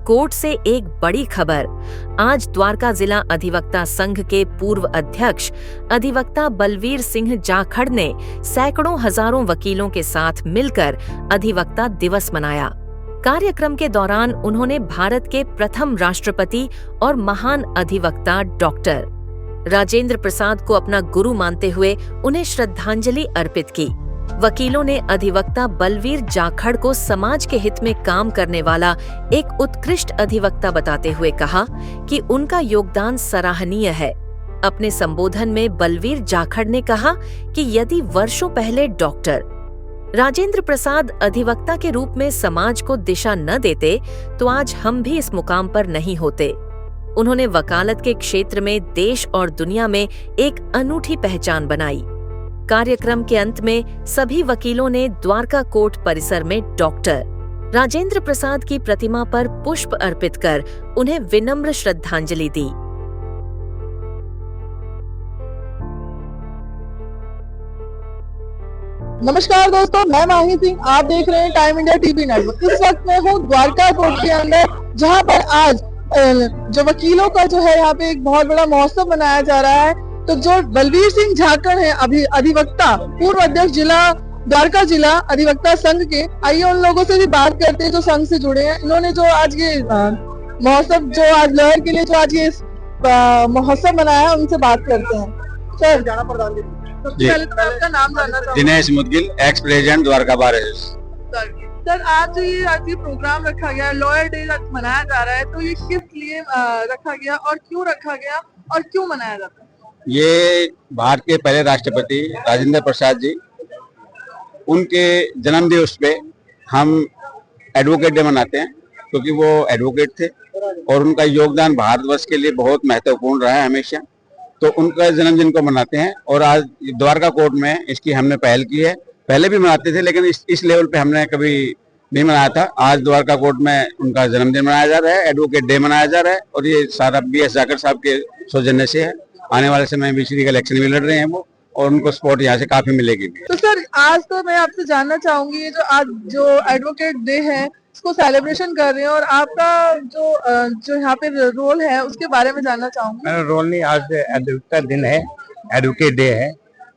Court से एक बड़ी खबर। आज द्वारका जिला अधिवक्ता संघ के पूर्व अध्यक्ष अधिवक्ता बलवीर सिंह जाखड़ ने सैकड़ों हजारों वकीलों के साथ मिलकर अधिवक्ता दिवस मनाया। कार्यक्रम के दौरान उन्होंने भारत के प्रथम राष्ट्रपति और महान अधिवक्ता डॉक्टर राजेंद्र प्रसाद को अपना गुरु मानते हुए उन्हें श्रद्धांजलि अर्पित की। वकीलों ने अधिवक्ता बलवीर जाखड़ को समाज के हित में काम करने वाला एक उत्कृष्ट अधिवक्ता बताते हुए कहा कि उनका योगदान सराहनीय है। अपने संबोधन में बलवीर जाखड़ ने कहा कि यदि वर्षों पहले डॉक्टर राजेंद्र प्रसाद अधिवक्ता के रूप में समाज को दिशा न देते तो आज हम भी इस मुकाम पर नहीं होते। उन्होंने वकालत के क्षेत्र में देश और दुनिया में एक अनूठी पहचान बनाई। कार्यक्रम के अंत में सभी वकीलों ने द्वारका कोर्ट परिसर में डॉक्टर राजेंद्र प्रसाद की प्रतिमा पर पुष्प अर्पित कर उन्हें विनम्र श्रद्धांजलि दी। नमस्कार दोस्तों, मैं माही सिंह, आप देख रहे हैं टाइम इंडिया टीवी नेटवर्क। इस वक्त मैं हूँ द्वारका कोर्ट के अंदर, जहाँ पर आज जो वकीलों का जो है यहाँ पे एक बहुत बड़ा महोत्सव मनाया जा रहा है। तो जो बलवीर सिंह जाखड़ है अभी अधिवक्ता पूर्व अध्यक्ष द्वारका जिला अधिवक्ता संघ के, आइए उन लोगों से भी बात करते हैं जो संघ से जुड़े हैं। इन्होंने जो आज ये महोत्सव जो आज लहर के लिए जो आज ये महोत्सव मनाया है, उनसे बात करते हैं। सर, पहले तो आपका नाम जानना चाहूंगा। Dinesh Mudgil, ex president Dwarka bar association. Sir, आज ये प्रोग्राम रखा गया, लॉयर डे मनाया जा रहा है, तो ये किस लिए रखा गया और क्यों रखा गया और क्यों मनाया जाता है? ये भारत के पहले राष्ट्रपति राजेंद्र प्रसाद जी, उनके जन्म दिवस पे हम एडवोकेट डे मनाते हैं, क्योंकि वो एडवोकेट थे और उनका योगदान भारतवर्ष के लिए बहुत महत्वपूर्ण रहा है हमेशा। तो उनका जन्मदिन को मनाते हैं और आज द्वारका कोर्ट में इसकी हमने पहल की है। पहले भी मनाते थे, लेकिन इस लेवल पे हमने कभी नहीं मनाया था। आज द्वारका कोर्ट में उनका जन्मदिन मनाया जा रहा है, एडवोकेट डे मनाया जा रहा है और ये सारा BS जाखड़ साहब के सौजन्य से है। आने वाले समय में श्री इलेक्शन में लड़ रहे हैं वो, और उनको सपोर्ट यहाँ से काफी मिलेगी भी। तो सर, आज तो मैं आपसे जानना चाहूंगी, ये जो आज जो एडवोकेट डे है इसको सेलिब्रेशन कर रहे हैं और आपका जो यहाँ पे रोल है उसके बारे में जानना चाहूंगी। मेरा रोल नहीं, आज अधिवक्ता दिन है, एडवोकेट डे है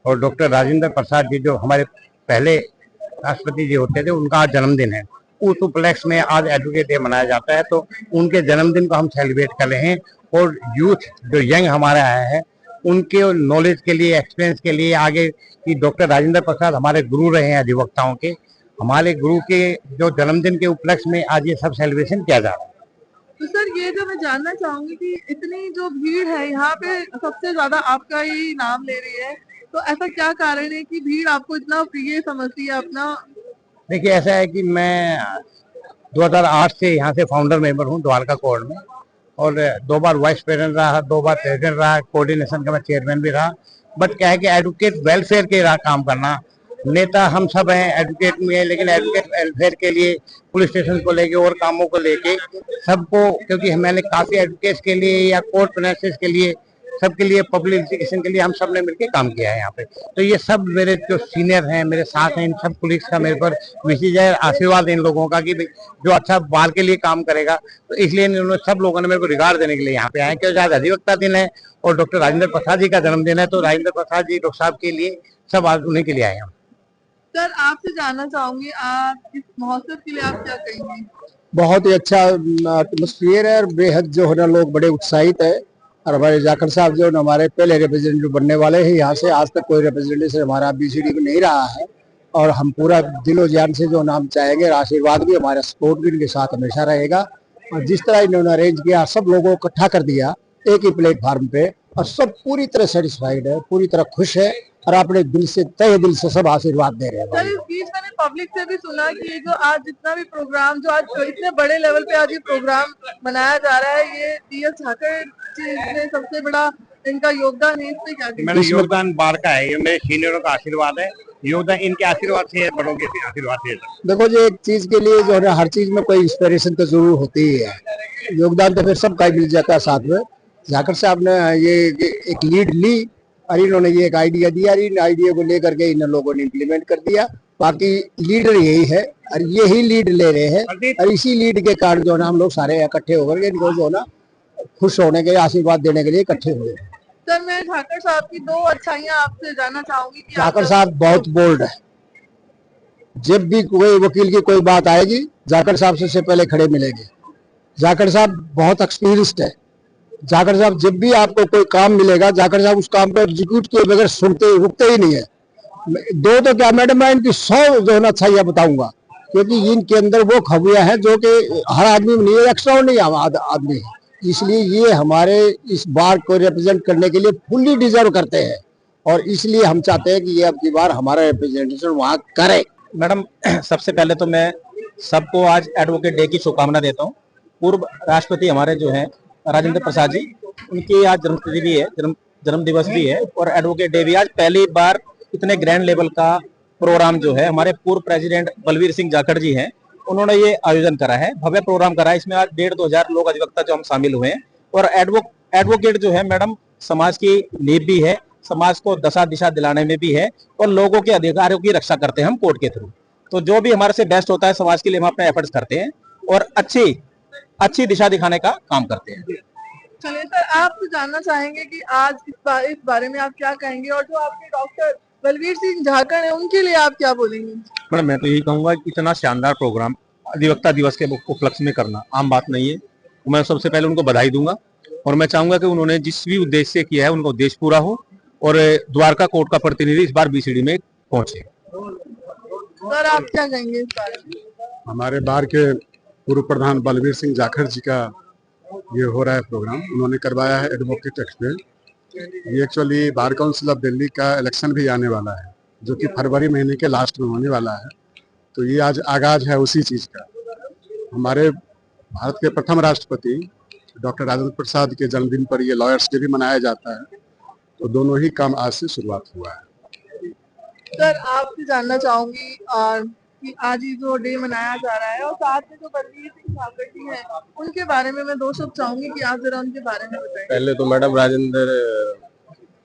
और डॉक्टर राजेंद्र प्रसाद जी जो हमारे पहले राष्ट्रपति जी होते थे, उनका आज जन्मदिन है। उस उपलक्ष्य में आज एडवोकेट डे मनाया जाता है, तो उनके जन्मदिन को हम सेलिब्रेट कर रहे हैं। और यूथ जो यंग हमारा आया है, उनके नॉलेज के लिए, एक्सपीरियंस के लिए आगे कि डॉक्टर राजेंद्र प्रसाद हमारे गुरु रहे हैं अधिवक्ताओं के, हमारे गुरु के जो जन्मदिन के उपलक्ष्य में आज ये सब सेलिब्रेशन किया जा रहा है। तो सर, ये जो मैं जानना चाहूंगी कि इतनी जो भीड़ है यहाँ पे सबसे ज्यादा आपका ही नाम ले रही है, तो ऐसा क्या कारण है कि भीड़ आपको इतना प्रिय समझती है अपना? देखिए, ऐसा है कि मैं 2008 से यहाँ से फाउंडर मेंबर हूँ द्वारका कोर्ट में, और 2 बार वाइस प्रेसिडेंट रहा, 2 बार प्रेसिडेंट रहा, कोऑर्डिनेशन का मैं चेयरमैन भी रहा। बट क्या है कि एडवोकेट वेलफेयर के काम करना, नेता हम सब हैं एडवोकेट में, लेकिन एडवोकेट वेलफेयर के लिए, पुलिस स्टेशन को लेके और कामों को लेके सबको, क्योंकि मैंने काफी एडवोकेट्स के लिए या कोर्ट फाइनेंसेस के लिए, सबके लिए, पब्लिक एजुकेशन के लिए हम सब ने मिलकर काम किया है यहाँ पे। तो ये सब मेरे जो सीनियर हैं, मेरे साथ हैं, इन सब पुलिस का मेरे पर विशेष आशीर्वाद इन लोगों का कि जो अच्छा बार के लिए काम करेगा, तो इसलिए इन्होंने सब लोगों ने मेरे को रिगार्ड देने के लिए यहाँ पे आए। क्योंकि आज अधिवक्ता दिन है और डॉक्टर राजेंद्र प्रसाद जी का जन्मदिन है, तो राजेंद्र प्रसाद जी डॉक्टर साहब के लिए सब आज उन्हीं के लिए आए हैं। सर, आपसे जानना चाहूंगी, आप इस महोत्सव के लिए आप क्या कहेंगे? बहुत ही अच्छा एटमॉस्फेयर है और बेहद जो है ना लोग बड़े उत्साहित है। और हमारे जाखड़ साहब जो हमारे पहले रिप्रेजेंटेटिव बनने वाले हैं यहाँ से, आज तक कोई रिप्रेजेंटेटिव हमारा BCD में नहीं रहा है और हम पूरा दिलो जान से जो नाम चाहेंगे, आशीर्वाद भी, हमारा सपोर्ट भी इनके साथ हमेशा रहेगा। और जिस तरह इन्होंने अरेंज किया, सब लोगों को इकट्ठा कर दिया एक ही प्लेटफार्म पे, और सब पूरी तरह सेटिस्फाइड है, पूरी तरह खुश है और अपने दिल से, तहे दिल से सब आशीर्वाद दे रहे हैं। सर, इस बीच मैंने पब्लिक से भी सुना कि ये जो आज जितना भी प्रोग्राम, जो आज इतने बड़े लेवल पे आज ये प्रोग्राम मनाया जा रहा है, ये BS जाखड़ जी ने सबसे बड़ा इनका योगदान है, इसमें क्या कहेंगे? मेरा योगदान बार का है, ये मेरे सीनियरों का आशीर्वाद है, योगदान इनके आशीर्वाद से है, बड़ों के आशीर्वाद से। देखो जी, एक चीज के लिए जो है हर चीज में कोई इंस्पिरेशन तो जरूर होती ही है, योगदान तो फिर सबका मिल जाता है साथ में। जाखड़ साहब ने ये एक लीड ली और इन्होंने ये एक आइडिया दिया, इन आइडिया को लेकर के इन लोगों ने इम्प्लीमेंट कर दिया बाकी लीडर यही है और यही लीड ले रहे हैं और इसी लीड के कारण जो है ना हम लोग सारे इकट्ठे होकर इनको जो है ना खुश होने के आशीर्वाद देने के लिए इकट्ठे हुए। सर मैं ठाकर साहब की दो अच्छाइयां आपसे जानना चाहूंगी कि जाखड़ साहब बहुत बोल्ड है। जब भी कोई वकील की कोई बात आएगी जाखड़ साहब से पहले खड़े मिलेंगे। जाखड़ साहब बहुत एक्सपीरियंस्ड है। जाखड़ साहब जब भी आपको कोई काम मिलेगा जाखड़ साहब उस काम को एग्जीक्यूट किए बगैर सुनते रुकते ही नहीं है। दो तो क्या मैडम मैं इनकी 100 जो है ना अच्छाइयां बताऊंगा क्योंकि इनके अंदर वो खूबियां हैं जो कि हर आदमी में नहीं है, एक्स्ट्रा नहीं आदमी है। इसलिए ये हमारे इस बार को रिप्रेजेंट करने के लिए फुल्ली डिजर्व करते हैं और इसलिए हम चाहते हैं कि ये अब की बार हमारा रिप्रेजेंटेशन वहाँ करे। मैडम सबसे पहले तो मैं सबको आज एडवोकेट डे की शुभकामना देता हूँ। पूर्व राष्ट्रपति हमारे जो हैं राजेंद्र प्रसाद जी, उनकी आज जन्मतिथि भी है, जन्म दिवस भी है और एडवोकेट डे भी। आज पहली बार इतने ग्रैंड लेवल का प्रोग्राम जो है हमारे पूर्व प्रेसिडेंट बलवीर सिंह जाखड़ जी हैं, उन्होंने ये आयोजन करा है, भव्य प्रोग्राम करा है। इसमें आज 1,500-2 हजार लोग अधिवक्ता जो हम शामिल हुए हैं और एडवोकेट जो है मैडम समाज की नींव भी है, समाज को दशा दिशा दिलाने में भी है और लोगों के अधिकारों की रक्षा करते हैं हम कोर्ट के थ्रू। तो जो भी हमारे से बेस्ट होता है समाज के लिए हम अपने एफर्ट्स करते हैं और अच्छी दिशा दिखाने का काम करते हैं। चलिए सर आपसे जानना चाहेंगे कि आज इस बारे में आप क्या कहेंगे और जो आपके डॉक्टर बलवीर सिंह जाखड़ है उनके लिए आप क्या बोलेंगे? मैडम मैं तो यही कहूंगा कि इतना शानदार प्रोग्राम अधिवक्ता दिवस के उपलक्ष्य में करना आम बात नहीं है। मैं सबसे पहले उनको बधाई दूंगा और मैं चाहूंगा कि उन्होंने जिस भी उद्देश्य से किया है उनका उद्देश्य पूरा हो और द्वारका कोर्ट का प्रतिनिधि इस बार बीसीडी में पहुंचे। सर आप क्या कहेंगे इस बारे में? हमारे बार के पूर्व प्रधान बलवीर सिंह जाखड़ जी का ये हो रहा है प्रोग्राम, उन्होंने करवाया है एडवोकेट एक्सप्रेस। ये actually bar council of Delhi का इलेक्शन भी आने वाला है जो कि फरवरी महीने के लास्ट में होने वाला है, तो ये आज आगाज है उसी चीज का। हमारे भारत के प्रथम राष्ट्रपति डॉक्टर राजेंद्र प्रसाद के जन्मदिन पर ये लॉयर्स डे भी मनाया जाता है, तो दोनों ही काम आज से शुरुआत हुआ है। सर आपसे जानना चाहूंगी कि आज ये जो डे मनाया जा रहा है और साथ में जो बलवीर सिंह जाखड़ जी हैं उनके बारे में मैं 2 शब्द चाहूंगी कि आप जरा उनके बारे में बताएं। पहले तो मैडम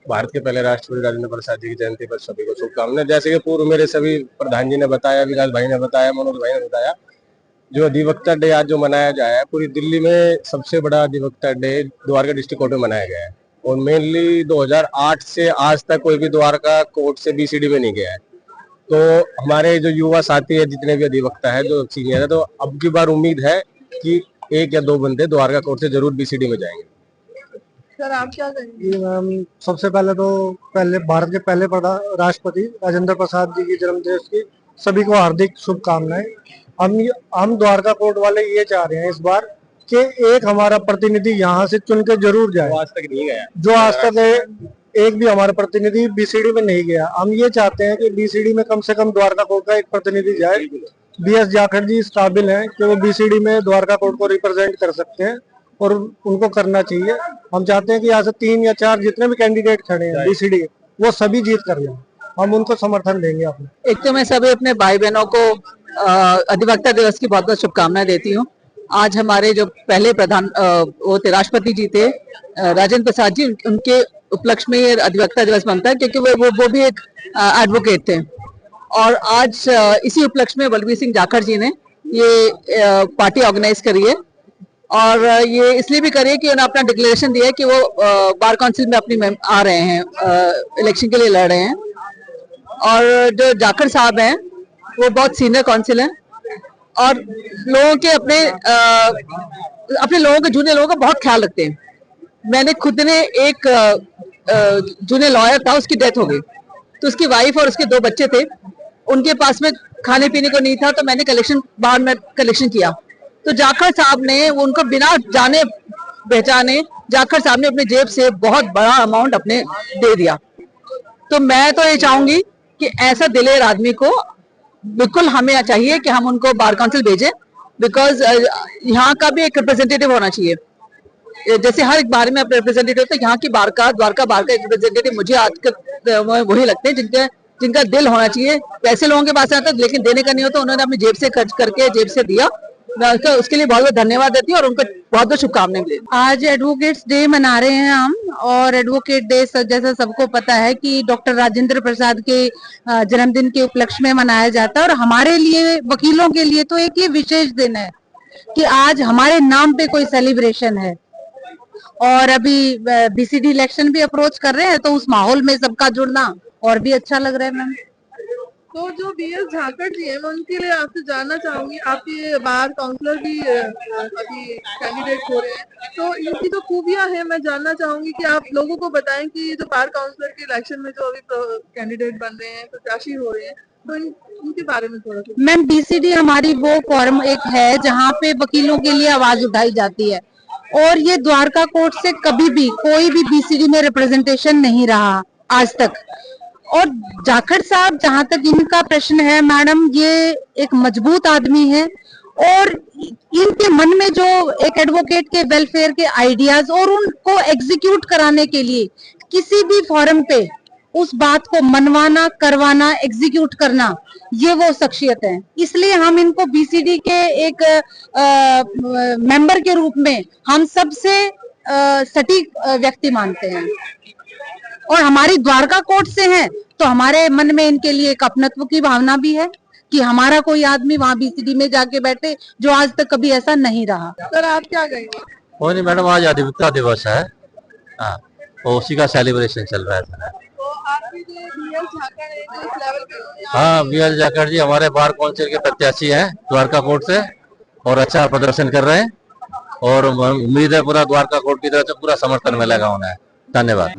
भारत के पहले राष्ट्रपति राजेंद्र प्रसाद जी की जयंती पर सभी को शुभकामनाएं। जैसे कि पूर्व मेरे सभी प्रधान जी ने बताया, विकास भाई ने बताया, मनोज भाई ने बताया, जो अधिवक्ता डे आज जो मनाया जाए पूरी दिल्ली में सबसे बड़ा अधिवक्ता डे द्वारका डिस्ट्रिक्ट कोर्ट में मनाया गया है और मेनली 2008 से आज तक कोई भी द्वारका कोर्ट से बीसीडी में नहीं गया है। तो हमारे जो युवा साथी है जितने भी अधिवक्ता है जो सीनियर है, तो अब की बार उम्मीद है कि 1 या 2 बंदे द्वारका कोर्ट से जरूर बीसीडी में जाएंगे। सर आप क्या कहेंगे? मैम सबसे पहले तो भारत के पहले राष्ट्रपति राजेंद्र प्रसाद जी की जन्मदिवस की सभी को हार्दिक शुभकामनाएं। हम द्वारका कोर्ट वाले ये चाह रहे हैं इस बार कि एक हमारा प्रतिनिधि यहाँ से चुन के जरूर जाए, आज तक नहीं गया, जो आज तक एक भी हमारा प्रतिनिधि बीसीडी में नहीं गया। हम ये चाहते हैं कि बीसीडी में कम से कम द्वारका कोर्ट का एक प्रतिनिधि जाए। बीएस जाखड़ जी इस काबिल हैं कि वो बीसीडी में द्वारका कोर्ट को रिप्रेजेंट कर सकते हैं और उनको करना चाहिए। हम चाहते हैं कि यहाँ से 3 या 4 जितने भी कैंडिडेट खड़े हैं बीसीडी वो सभी जीत कर जाए, हम उनको समर्थन देंगे अपने। एक तो मैं सभी अपने भाई बहनों को अधिवक्ता दिवस की बहुत बहुत शुभकामनाएं देती हूँ। आज हमारे जो पहले प्रधान वो थे राष्ट्रपति जी थे राजेंद्र प्रसाद जी, उनके उपलक्ष्य में ये अधिवक्ता दिवस बनता है क्योंकि वो भी एक एडवोकेट थे और आज इसी उपलक्ष्य में बलवीर सिंह जाखड़ जी ने ये पार्टी ऑर्गेनाइज करी है और ये इसलिए भी करी है कि उन्होंने अपना डिक्लेरेशन दिया है कि वो बार काउंसिल में अपनी आ रहे हैं, इलेक्शन के लिए लड़ रहे हैं। और जो जाखड़ साहब हैं वो बहुत सीनियर काउंसिल हैं और लोगों के अपने लोगों के जूनियर लोगों का बहुत ख्याल रखते हैं। मैंने खुद ने एक जूनियर लॉयर था, उसकी डेथ हो गई तो उसकी वाइफ और उसके 2 बच्चे थे, उनके पास में खाने पीने को नहीं था तो मैंने बाहर में कलेक्शन किया। तो जाखड़ साहब ने उनको बिना जाने पहचाने जाखड़ साहब ने अपने जेब से बहुत बड़ा अमाउंट अपने दे दिया। तो मैं तो ये चाहूंगी कि ऐसा दिलेर आदमी को बिल्कुल हमें चाहिए कि हम उनको बार काउंसिल भेजें, बिकॉज यहाँ का भी एक रिप्रेजेंटेटिव होना चाहिए। जैसे हर एक बार में अपने रिप्रेजेंटेटिव होते हैं, यहाँ की द्वारका बार का एक रिप्रेजेंटेटिव मुझे आज वही लगते हैं जिनका दिल होना चाहिए। पैसे लोगों के पास आता है लेकिन देने का नहीं होता, उन्होंने अपनी जेब से खर्च करके जेब से दिया मैं उसके लिए बहुत बहुत धन्यवाद देती हूँ और उनको बहुत बहुत शुभकामनाएं देती हूँ। आज एडवोकेट्स डे मना रहे हैं हम, और एडवोकेट डे जैसा सबको पता है कि डॉक्टर राजेंद्र प्रसाद के जन्मदिन के उपलक्ष्य में मनाया जाता है। और हमारे लिए, वकीलों के लिए तो एक ये विशेष दिन है कि आज हमारे नाम पे कोई सेलिब्रेशन है। और अभी बीसीडी इलेक्शन भी अप्रोच कर रहे हैं, तो उस माहौल में सबका जुड़ना और भी अच्छा लग रहा है। मैम, तो जो बीएस झाकड़ जी हैं, मैं उनके लिए आपसे जानना चाहूंगी, आपके बार काउंसलर भी अभी कैंडिडेट हो रहे हैं, तो इनकी जो खूबियां हैं मैं जानना चाहूंगी कि आप लोगों को बताएं कि जो बार काउंसलर के इलेक्शन में जो अभी कैंडिडेट बन रहे हैं, प्रत्याशी हो रहे हैं, तो इनके बारे में थोड़ा सा। मैम, बीसीडी हमारी वो फॉर्म एक है जहाँ पे वकीलों के लिए आवाज उठाई जाती है, और ये द्वारका कोर्ट से कभी भी कोई भी बीसीडी में रिप्रेजेंटेशन नहीं रहा आज तक। और जाखड़ साहब, जहां तक इनका प्रश्न है मैडम, ये एक मजबूत आदमी है, और इनके मन में जो एक एडवोकेट के वेलफेयर के आइडियाज और उनको एग्जीक्यूट कराने के लिए किसी भी फोरम पे उस बात को मनवाना, करवाना, एग्जीक्यूट करना, ये वो शख्सियत है। इसलिए हम इनको बीसीडी के एक मेंबर के रूप में हम सबसे सटीक व्यक्ति मानते हैं। और हमारी द्वारका कोर्ट से हैं, तो हमारे मन में इनके लिए एक अपनत्व की भावना भी है कि हमारा कोई आदमी वहाँ बीसीडी में जाके बैठे, जो आज तक कभी ऐसा नहीं रहा। सर, आप क्या कहेंगे? वो नहीं मैडम, आज अधिवक्ता दिवस है, हाँ, तो उसी का सेलिब्रेशन चल रहा है। तो आपके जो बीएस झाकड़ है, जो इस लेवल पे, हाँ, बीएस झाकड़ जी हमारे बार काउंसिल के प्रत्याशी हैं द्वारका कोर्ट से, और अच्छा प्रदर्शन कर रहे हैं, और उम्मीद है पूरा द्वारका कोर्ट की तरफ से पूरा समर्थन मिलेगा उन्हें। धन्यवाद।